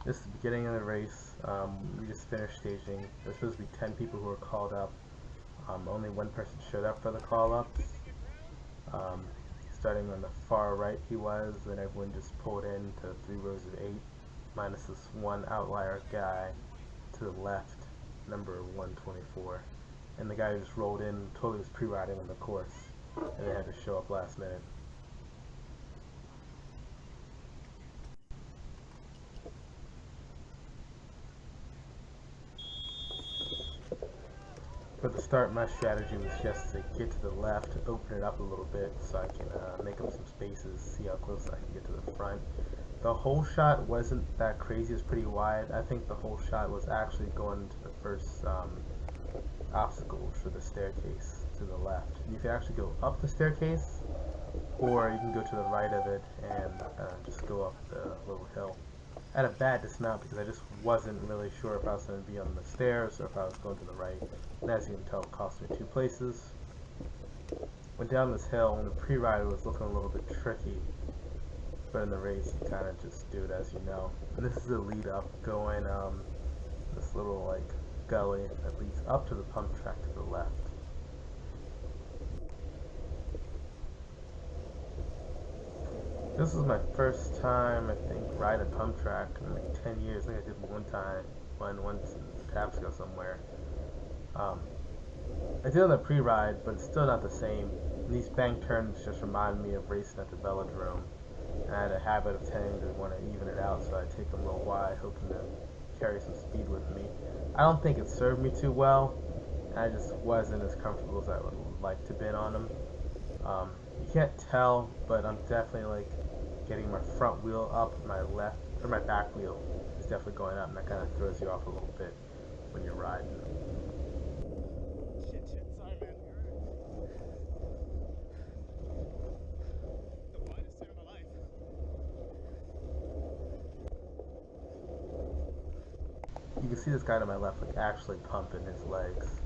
This is the beginning of the race. We just finished staging. There's supposed to be 10 people who were called up. Only one person showed up for the call-ups. Starting on the far right he was, then everyone just pulled in to 3 rows of 8, minus this one outlier guy to the left, number 124. And the guy who just rolled in totally was pre-riding on the course, and they had to show up last minute. For the start, my strategy was just to get to the left, open it up a little bit so I can make up some spaces, see how close I can get to the front. The whole shot wasn't that crazy, it was pretty wide. I think the whole shot was actually going to the first obstacle for the staircase to the left. You can actually go up the staircase, or you can go to the right of it and just go up the little hill. I had a bad dismount because I just wasn't really sure if I was going to be on the stairs or if I was going to the right. And as you can tell, it cost me 2 places. Went down this hill, and the pre-ride was looking a little bit tricky. But in the race, you kind of just do it as you know. And this is the lead up going this little like gully that leads up to the pump track to the left. This was my first time, I think, riding a pump track in like 10 years. I think I did once in Tapsco somewhere. I did on the pre-ride, but it's still not the same. And these bank turns just remind me of racing at the velodrome. And I had a habit of tending to want to even it out, so I take them real wide, hoping to carry some speed with me. I don't think it served me too well, and I just wasn't as comfortable as I would like to been on them. You can't tell, but I'm definitely like getting my front wheel up, my left, or my back wheel is definitely going up, and that kind of throws you off a little bit when you're riding. Shit, sorry man. The widest turn of my life. You can see this guy to my left like actually pumping his legs.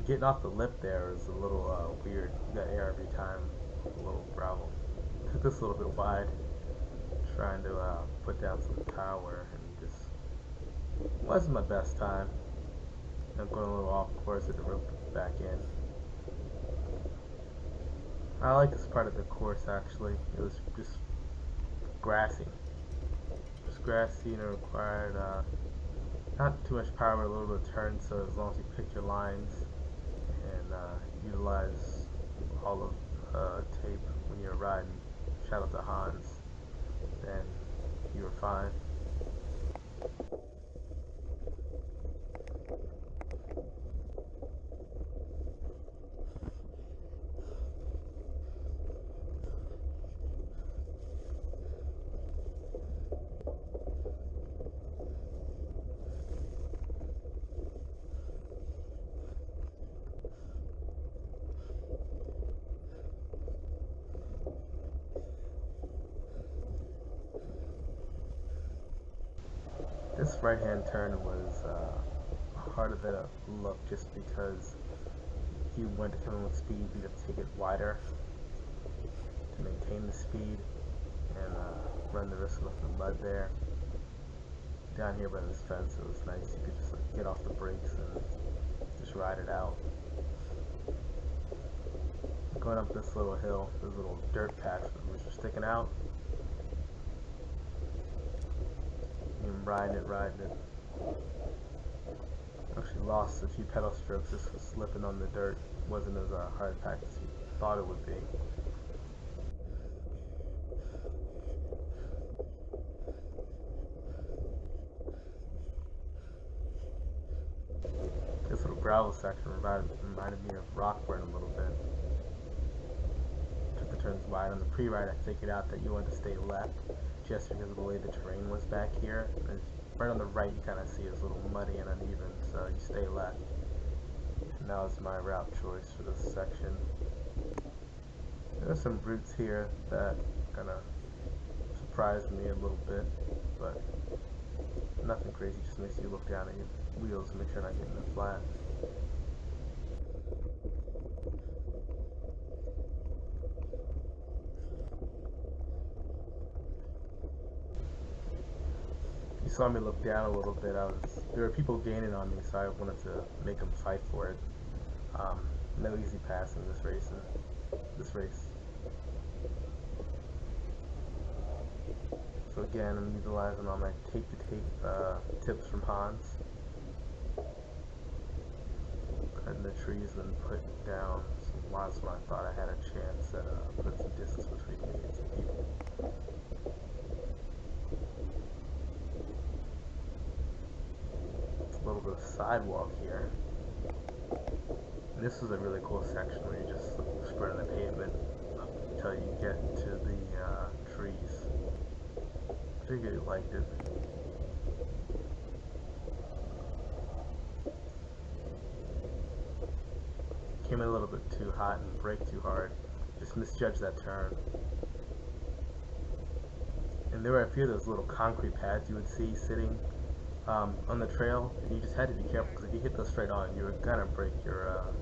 Getting off the lip there is a little weird. You got air every time, a little gravel. Took this a little bit wide, trying to put down some power, and just wasn't my best time. I'm going a little off course at the rope back in. I like this part of the course actually. It was just grassy. Just grassy, and it required not too much power, but a little bit of turn, so as long as you pick your lines and utilize all of tape when you're riding, shout out to Hans, then you were fine. This right-hand turn was harder than it looked, just because if you went to come in with speed, you'd have to take it wider to maintain the speed and run the risk of the mud there. Down here by this fence, it was nice. You could just like, get off the brakes and just ride it out. Going up this little hill, there's a little dirt patch with roots are sticking out. And riding it. Actually lost a few pedal strokes just for slipping on the dirt. It wasn't as hard packed as you thought it would be. This little gravel section reminded me of Rockburn a little bit. Took the turns wide. On the pre-ride, I figured out that you wanted to stay left just because of the way the terrain was back here. And right on the right, you kind of see it's a little muddy and uneven, so you stay left. And that was my route choice for this section. There's some roots here that kind of surprised me a little bit, but nothing crazy, just makes you look down at your wheels and make sure you're not getting them flat. saw me look down a little bit, there were people gaining on me, so I wanted to make them fight for it. No easy pass in this race. So again, I'm utilizing all my tape-to-tape tips from Hans. Cutting the trees and then putting down some lots when I thought I had a chance at putting some distance between me and some people. A little bit of sidewalk here. And this is a really cool section where you just spread the pavement until you get to the trees. I really liked it. Came in a little bit too hot and braked too hard. Just misjudged that turn. And there were a few of those little concrete pads you would see sitting on the trail, and you just had to be careful because if you hit those straight on, you were gonna break your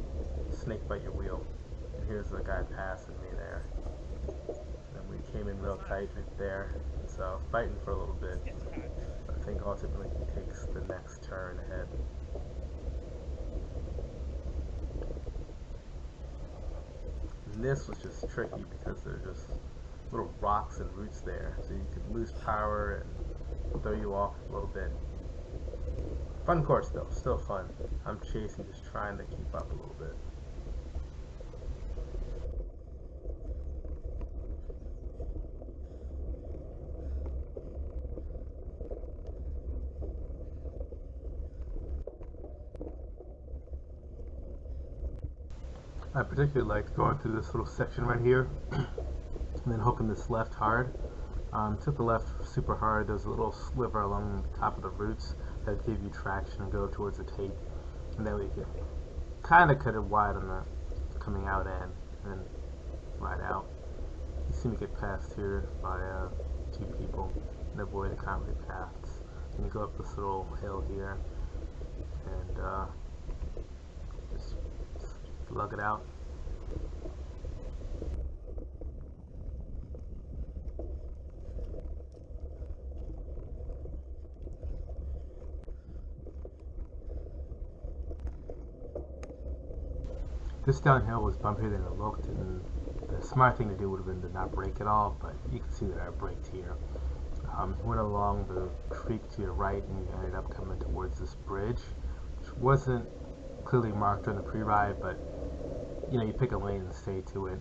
snake bite your wheel. And here's the guy passing me there. And we came in real tight right there, and so fighting for a little bit. But I think ultimately he takes the next turn ahead. And this was just tricky because there are just little rocks and roots there, so you could lose power and throw you off a little bit. Fun course though, still fun. I'm chasing, just trying to keep up a little bit. I particularly liked going through this little section right here and then hooking this left hard. Took the left super hard. There's a little sliver along the top of the roots that give you traction and go towards the tape, and then we can kind of cut it wide on the coming out end and then ride out. You see me get passed here by two people and avoid the concrete paths. And you go up this little hill here and just lug it out. This downhill was bumpier than it looked, and the smart thing to do would have been to not brake at all, but you can see that I braked here. Went along the creek to your right, and you ended up coming towards this bridge, which wasn't clearly marked during the pre-ride, but you know, you pick a lane and stay to it.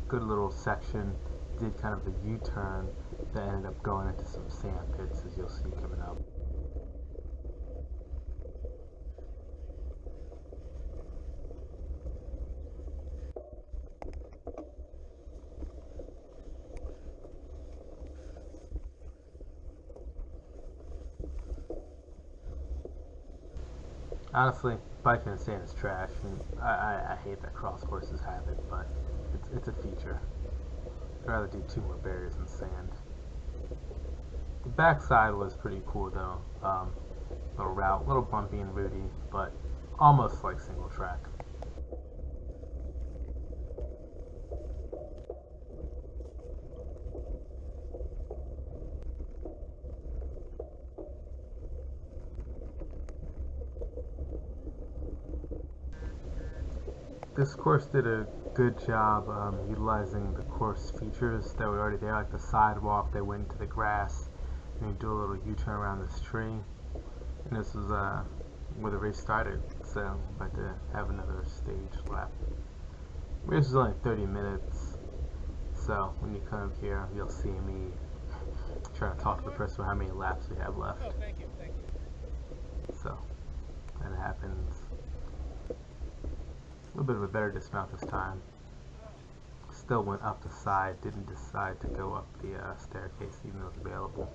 Good little section, did kind of a U-turn that ended up going into some sand pits, as you'll see coming up. Honestly, biking in sand is trash, and I hate that cross courses have it, but it's a feature. I'd rather do 2 more barriers than sand. The backside was pretty cool though. Little route, little bumpy and rooty, but almost like single track. This course did a good job utilizing the course features that were already there, like the sidewalk that went into the grass, and you do a little U-turn around this tree. And this is where the race started, so I'm about to have another stage lap. The race is only 30 minutes, so when you come here, you'll see me trying to talk to the person about how many laps we have left. Oh, thank you. So that happens. A little bit of a better dismount this time. Still went up the side, didn't decide to go up the staircase even though it was available.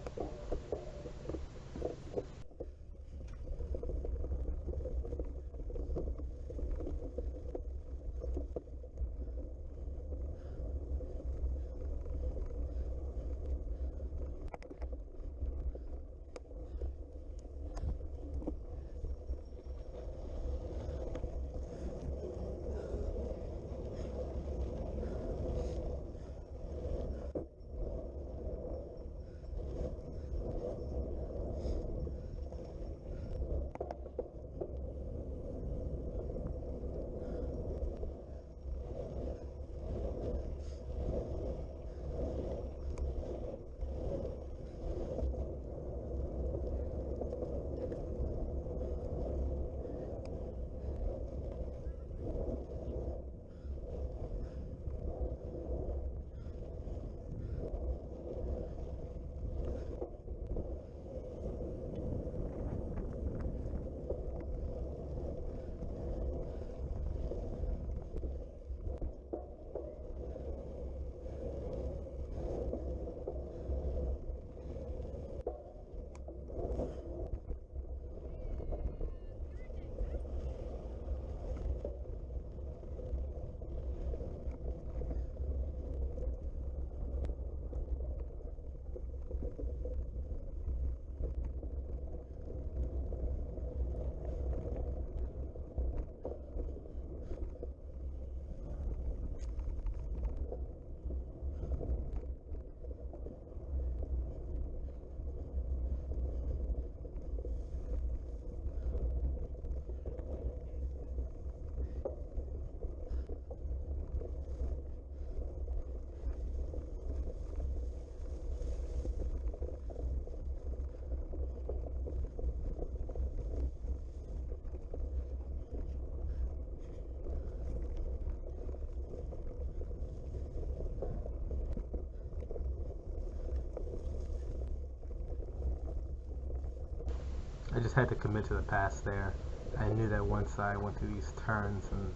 I just had to commit to the pass there. I knew that once I went through these turns and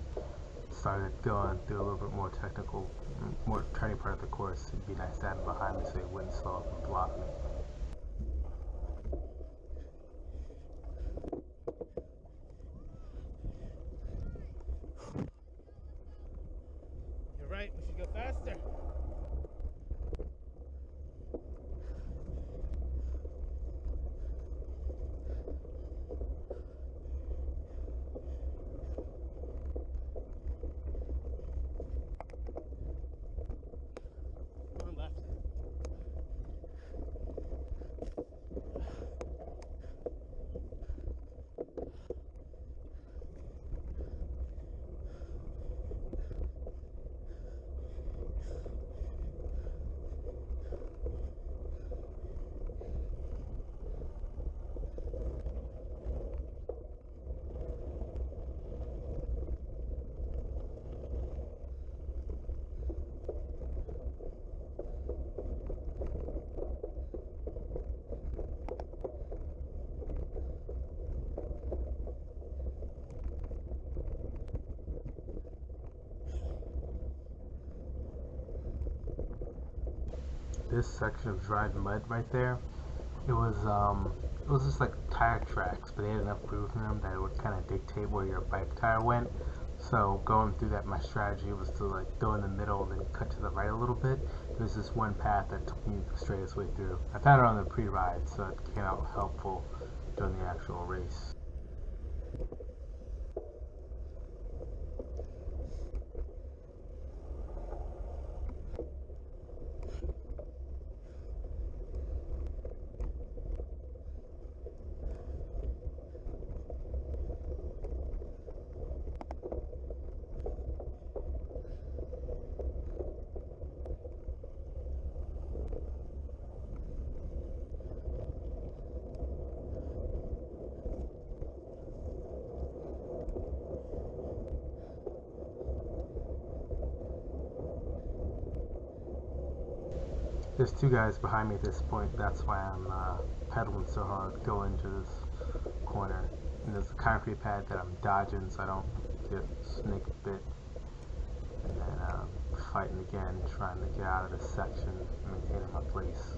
started going through a little bit more technical, more turning part of the course, it'd be nice to have him behind me so he wouldn't slow up and block me. You're right, we should go faster. Going left. This section of dried mud right there, it was just like tire tracks, but they had enough groove in them that it would kind of dictate where your bike tire went. So going through that, my strategy was to like go in the middle and then cut to the right a little bit. There's this one path that took me the straightest way through. I found it on the pre-ride, so it came out helpful during the actual race. There's two guys behind me at this point, that's why I'm pedaling so hard going into this corner. And there's a concrete pad that I'm dodging so I don't get snake bit. And then fighting again, trying to get out of this section, maintaining my place.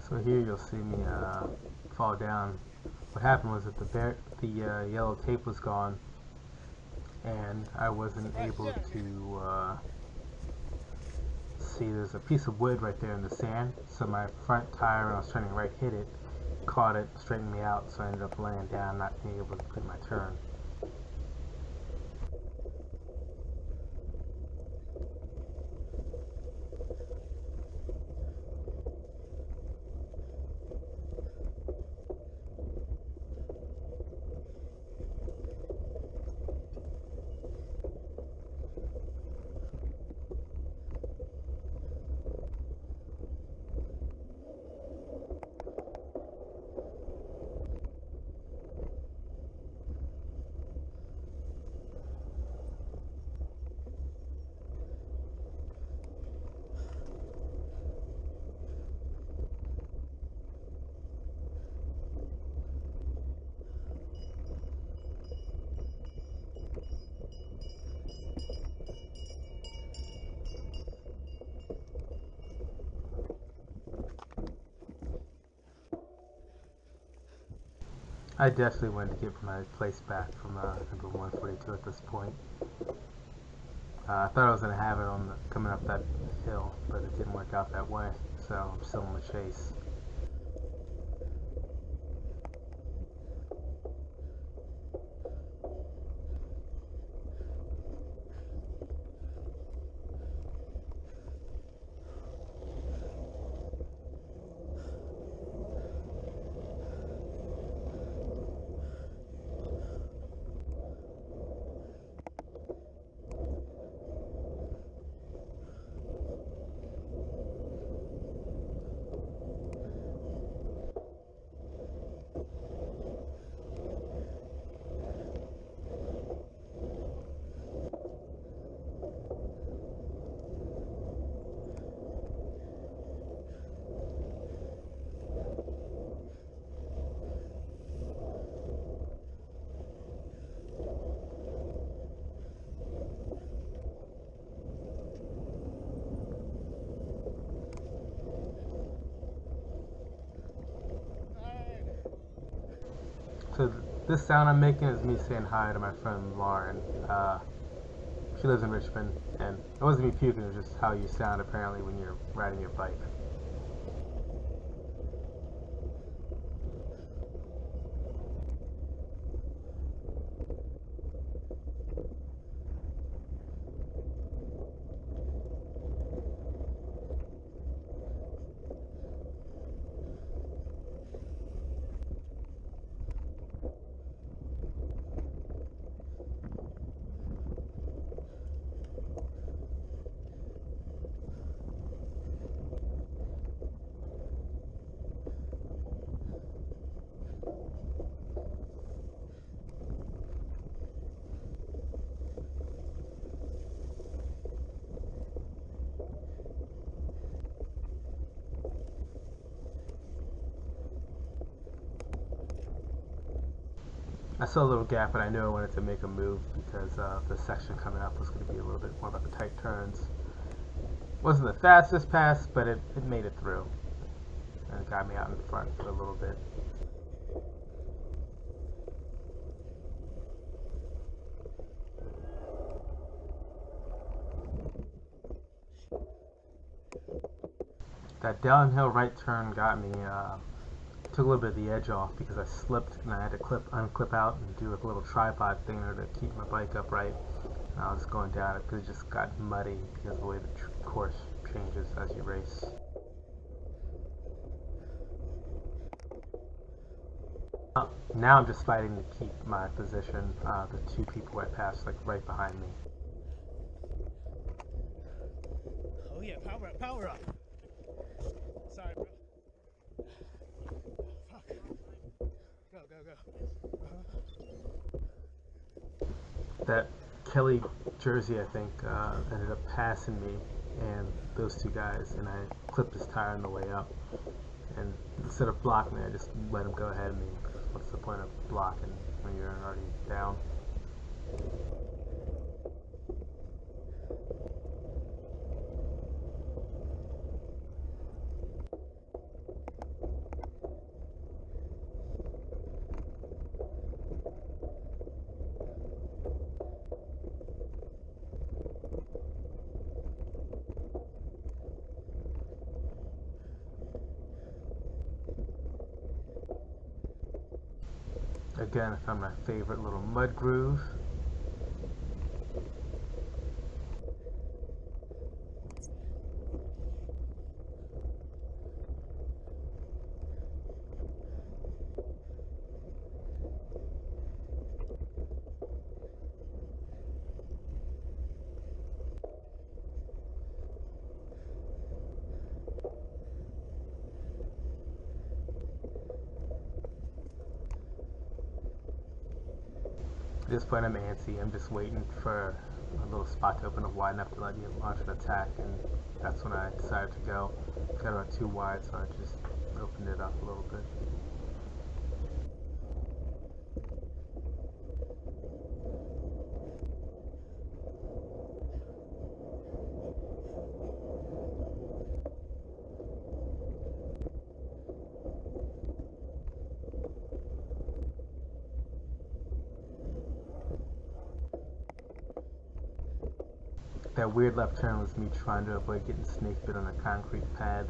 So here you'll see me fall down. What happened was that the yellow tape was gone, and I wasn't able to see there's a piece of wood right there in the sand, so my front tire, when I was turning right, hit it, caught it, straightened me out, so I ended up laying down, not being able to complete my turn. I definitely wanted to get my place back from number 142 at this point. I thought I was going to have it on coming up that hill, but it didn't work out that way, so I'm still in the chase. So this sound I'm making is me saying hi to my friend Lauren. She lives in Richmond, and it wasn't me puking, it was just how you sound apparently when you're riding your bike. I saw a little gap, and I knew I wanted to make a move because the section coming up was going to be a little bit more about the tight turns. Wasn't the fastest pass, but it made it through, and it got me out in front for a little bit. That downhill right turn got me, took a little bit of the edge off because I slipped and I had to unclip out and do like a little tripod thing in order to keep my bike upright. And I was going down it because it just got muddy because of the way the course changes as you race. Now I'm just fighting to keep my position. The two people I passed like right behind me. Oh yeah, power up, power up. Sorry, bro. Fuck. Go, go, go. That Kelly jersey, I think, ended up passing me and those two guys, and I clipped his tire on the way up. And instead of blocking me, I just let him go ahead of me. What's the point of blocking when you're already down? Again, I found my favorite little mud groove. At this point I'm antsy. I'm just waiting for a little spot to open up wide enough to let me launch an attack, and that's when I decided to go. Got about too wide, so I just opened it up a little bit. That weird left turn was me trying to avoid getting snake bit on a concrete pad.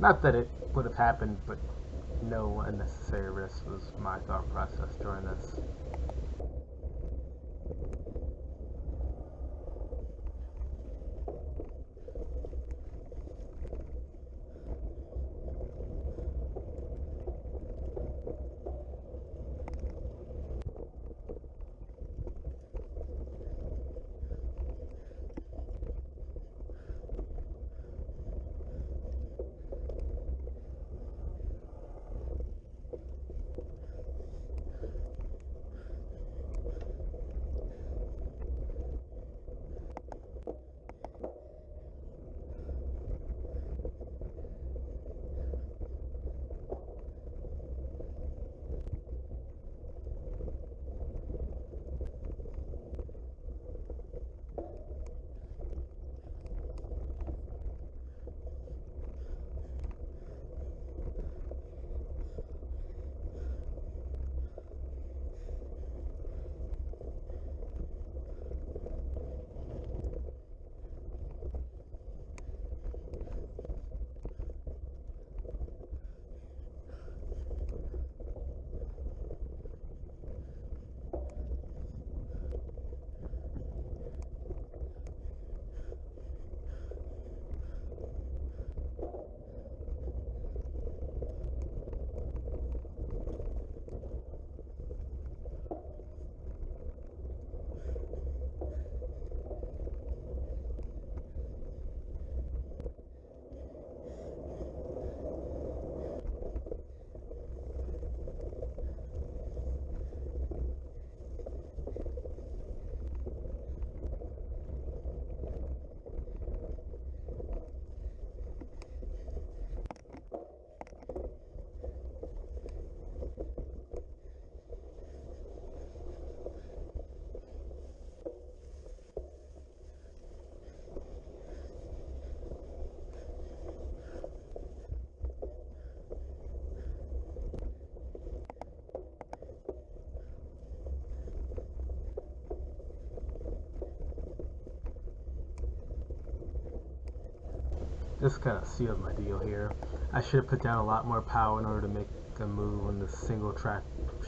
Not that it would have happened, but no unnecessary risk was my thought process during this. This kind of sealed my deal here. I should have put down a lot more power in order to make a move on this single track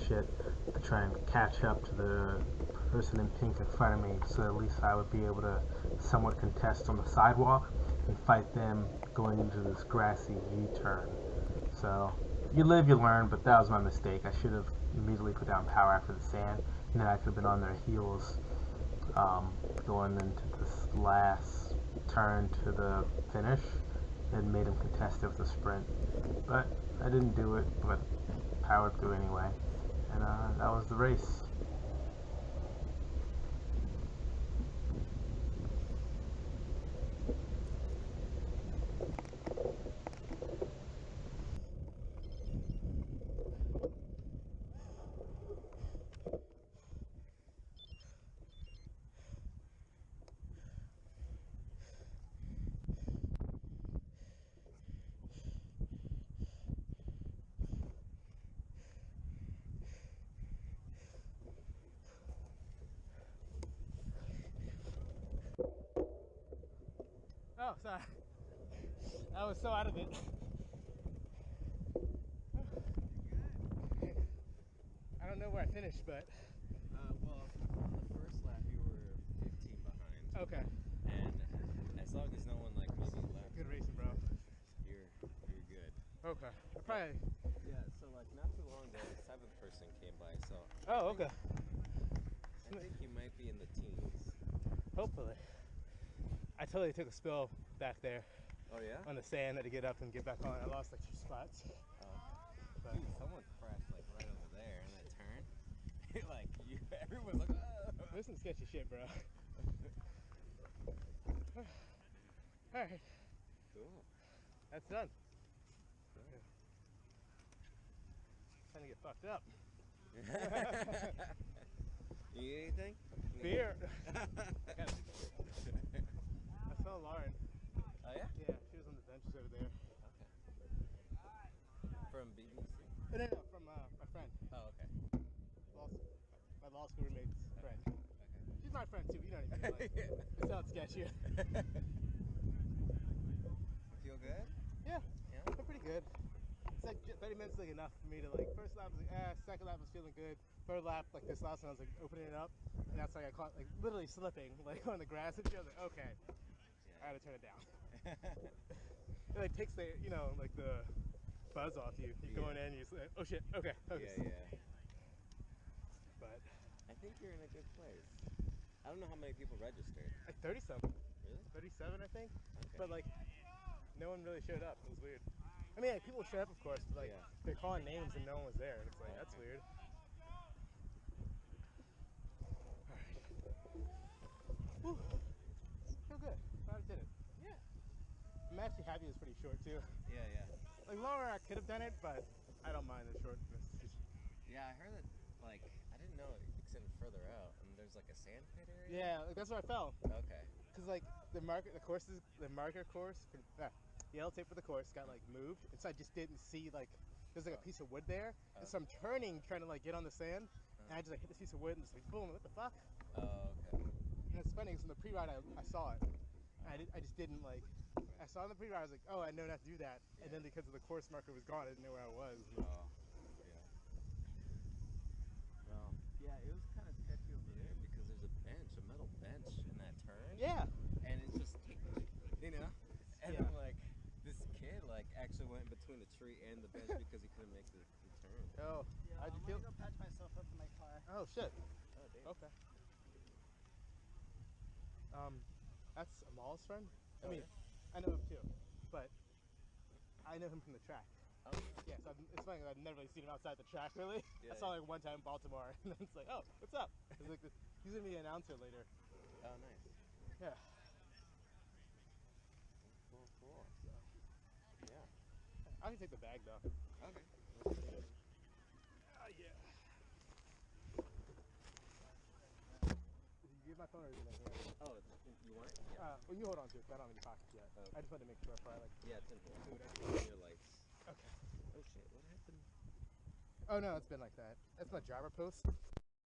shit to try and catch up to the person in pink in front of me, so at least I would be able to somewhat contest on the sidewalk and fight them going into this grassy U-turn. So you live, you learn, but that was my mistake. I should have immediately put down power after the sand, and then I could have been on their heels going into this last turn to the finish and made him contest it with a sprint. But I didn't do it, but powered through anyway, and that was the race. Oh, sorry. I was so out of it. where I finished, but Well, on the first lap you were 15 behind. okay. And as long as no one like maybe left, Good racing, bro. you're good. Okay. I probably. Yeah. So like not too long ago, the 7th person came by. So Oh, okay. I think you might be in the teens. Hopefully. I totally took a spill back there Oh yeah. on the sand. Had to get up and get back on. I lost like 2 spots. But Dude, someone crashed like right over there in that turn. Like everyone's like, oh. there's some sketchy shit, bro. All right, Cool. that's done. Cool. Time to get fucked up. You need anything? Beer. I saw Lauren. Oh yeah? Yeah, she was on the benches over there. Okay. From BBC? No, from my friend. Oh, okay. My law school roommate's friend. Okay. She's my friend too, you know what I mean? Like, it sounds sketchy. Feel good? Yeah, Yeah? I'm pretty good. It's like 30 minutes is like enough for me to like, first lap was like, second lap was feeling good. Third lap, like this last one, I was like opening it up. And that's like I caught like literally slipping like on the grass and shit. I was like, okay, I gotta turn it down. It like takes the, you know, like the buzz off you. You're going in, you're just like, oh shit, okay, focus. Yeah. But I think you're in a good place. I don't know how many people registered. like 30 something. Really? 37, I think. Okay. But like, no one really showed up. It was weird. I mean, like, people showed up, of course, but like, Yeah. they're calling names and no one was there. And it's like, that's Okay. weird. Alright. Whew. Feel good. Glad I did it. Yeah. I'm actually happy it was pretty short, too. Yeah. Like, lower, I could have done it, but I don't mind the shortness. Yeah, I heard that, like, I didn't know it extended further out, and there's like a sand pit area? Yeah, like, that's where I fell. Okay. Because, like, the marker course, the yellow tape for the course got, like, moved. And so I just didn't see, like, there's, like, a piece of wood there. And so I'm turning, trying to, like, get on the sand. And I just, like, hit this piece of wood and just, like, boom, what the fuck? Oh, okay. And it's funny, because in the pre-ride, I saw it. I just didn't, like, I saw in the pre-ride, I was like, oh, I know not to do that. Yeah. And then because of the course marker was gone, I didn't know where I was. Oh, yeah. Well, yeah, it was kind of sketchy over there because there's a metal bench in that turn. Yeah. And it's just, you know? And Yeah. then, like, this kid, like, actually went between the tree and the bench because he couldn't make the turn. Oh, Yeah, how'd you I'm feel? gonna go patch myself up in my car. Oh, shit. Oh, damn. Okay. That's Amal's friend? I Oh, mean, yeah? I know him too, but I know him from the track. Oh, Yeah, so it's funny, I've never really seen him outside the track, really. Yeah, I saw yeah. like one time in Baltimore, and then it's like, oh, what's up? It's like he's gonna be an announcer later. oh, nice. Yeah. Cool. Yeah. I can take the bag though. Okay. Oh yeah. Did you give my phone or is it in here? Oh, you want it? Yeah. Well, you hold on to it, 'cause I don't have any pockets yet. Oh. I just wanted to make sure before I like. Yeah, it's in do it. here. Your lights. Okay. Oh shit, what happened? Oh no, it's been like that. That's my driver post.